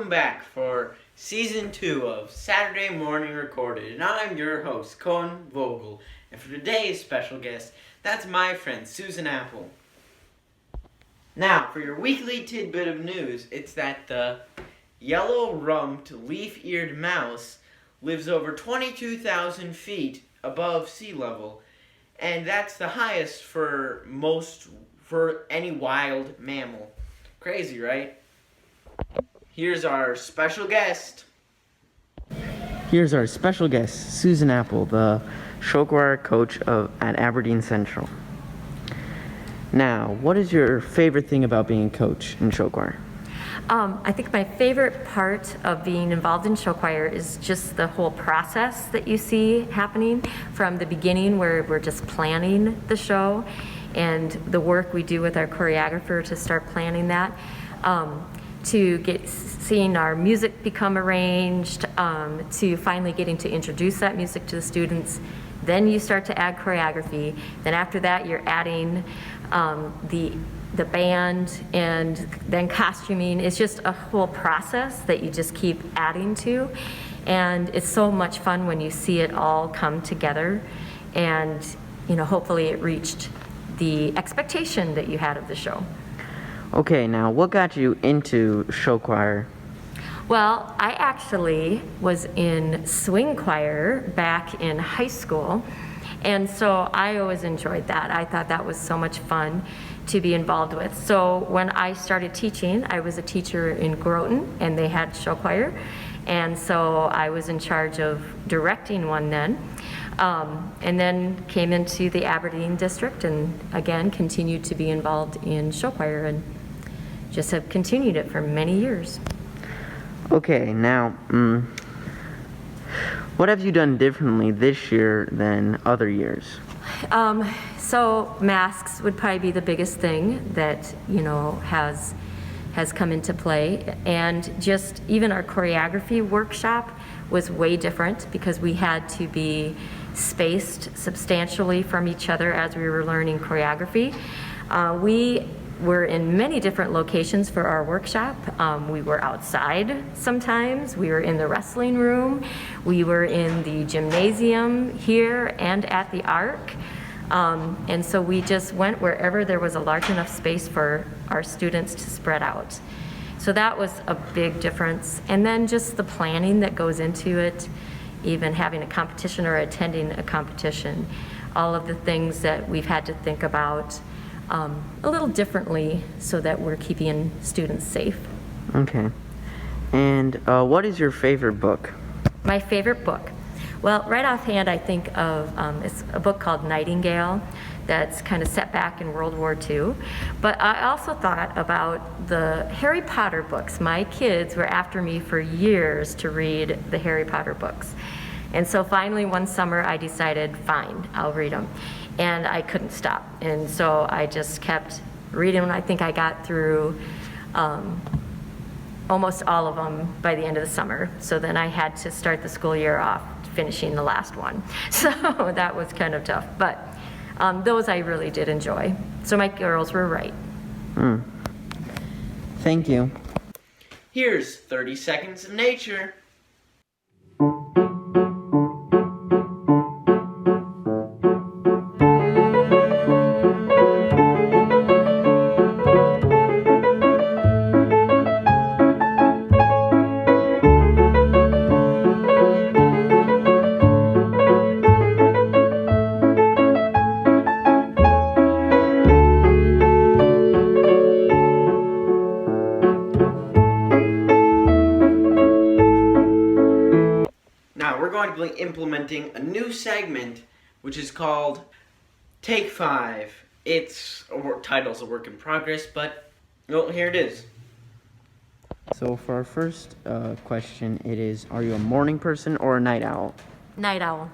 welcome back for Season 2 of Saturday Morning Recorded. And I'm your host, Cohen Vogel. And for today's special guest, that's my friend, Susan Appl. Now, for your weekly tidbit of news, it's that the yellow-rumped, leaf-eared mouse lives over 22,000 feet above sea level. And that's the highest for any wild mammal. Crazy, right? Here's our special guest. Susan Appl, the show choir coach at Aberdeen Central. Now, what is your favorite thing about being a coach in show choir? I think my favorite part of being involved in show choir is just the whole process that you see happening from the beginning, where we're just planning the show, and the work we do with our choreographer to start planning that, to seeing our music become arranged, to finally getting to introduce that music to the students. Then you start to add choreography. Then after that, you're adding the band, and then costuming. It's just a whole process that you just keep adding to. And it's so much fun when you see it all come together, and hopefully it reached the expectation that you had of the show. Okay, now what got you into show choir? Well, I actually was in swing choir back in high school, and so I always enjoyed that. I thought that was so much fun to be involved with. So when I started teaching, I was a teacher in Groton, and they had show choir, and so I was in charge of directing one then. And then came into the Aberdeen district, and again continued to be involved in show choir, and just have continued it for many years. Okay, now, what have you done differently this year than other years? So masks would probably be the biggest thing that has come into play, and just even our choreography workshop was way different because we had to be spaced substantially from each other as we were learning choreography. We were in many different locations for our workshop. We were outside sometimes, we were in the wrestling room, we were in the gymnasium here and at the Arc. And so we just went wherever there was a large enough space for our students to spread out. So that was a big difference. And then just the planning that goes into it, even having a competition or attending a competition, all of the things that we've had to think about a little differently so that we're keeping students safe. Okay. And what is your favorite book? My favorite book? Well, right offhand, I think of it's a book called Nightingale that's kind of set back in World War II. But I also thought about the Harry Potter books. My kids were after me for years to read the Harry Potter books. And so finally one summer I decided, fine, I'll read them. And I couldn't stop. And so I just kept reading them. I think I got through almost all of them by the end of the summer. So then I had to start the school year off finishing the last one. So that was kind of tough. But those I really did enjoy. So my girls were right. Thank you. Here's 30 Seconds of Nature. We're going to be implementing a new segment, which is called Take 5. Title's a work in progress, but here it is. So for our first question, it is, are you a morning person or a night owl? Night owl.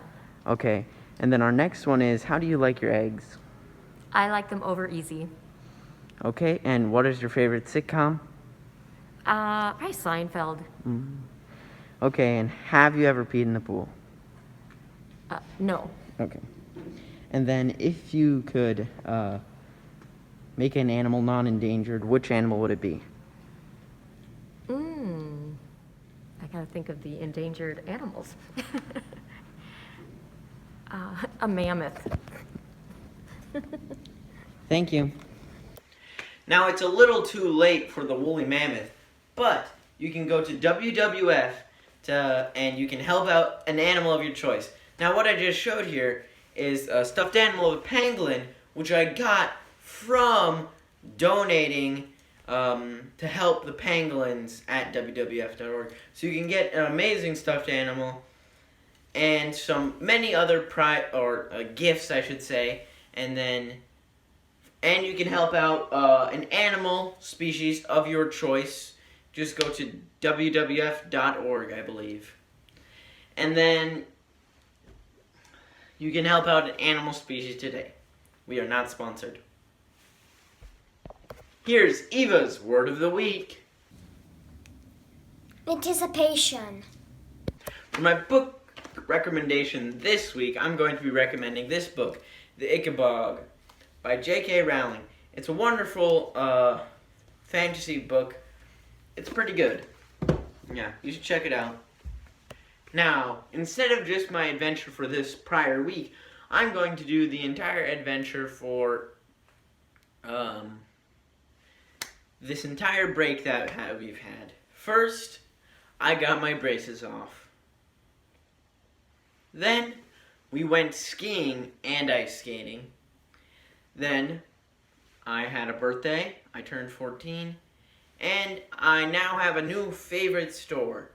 Okay. And then our next one is, how do you like your eggs? I like them over easy. Okay. And what is your favorite sitcom? Probably Seinfeld. Okay, and have you ever peed in the pool? No. Okay. And then if you could make an animal non-endangered, which animal would it be? think of the endangered animals. A mammoth. Thank you. Now it's a little too late for the woolly mammoth, but you can go to WWF and you can help out an animal of your choice. Now what I just showed here is a stuffed animal of a pangolin, which I got from donating to help the pangolins at WWF.org. So you can get an amazing stuffed animal and many other gifts, I should say, and you can help out an animal species of your choice. Just go to WWF.org, I believe. And then you can help out an animal species today. We are not sponsored. Here's Eva's Word of the Week. Anticipation. For my book recommendation this week, I'm going to be recommending this book, The Ichabod by J.K. Rowling. It's a wonderful fantasy book. It's pretty good. Yeah, you should check it out. Now, instead of just my adventure for this prior week, I'm going to do the entire adventure for this entire break that we've had. First, I got my braces off. Then, we went skiing and ice skating. Then, I had a birthday. I turned 14. And I now have a new favorite store,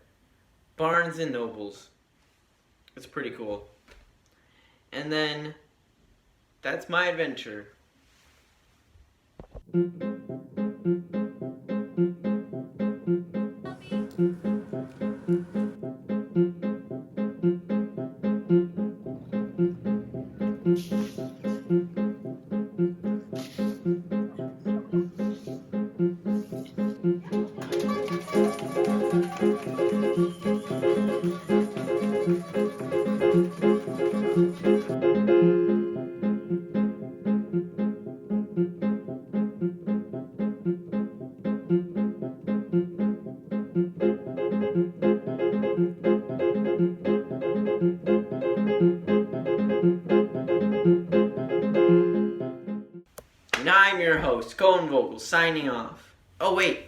Barnes & Nobles. It's pretty cool. And then, that's my adventure. And I'm your host, Cohen Vogel, signing off. Oh, wait.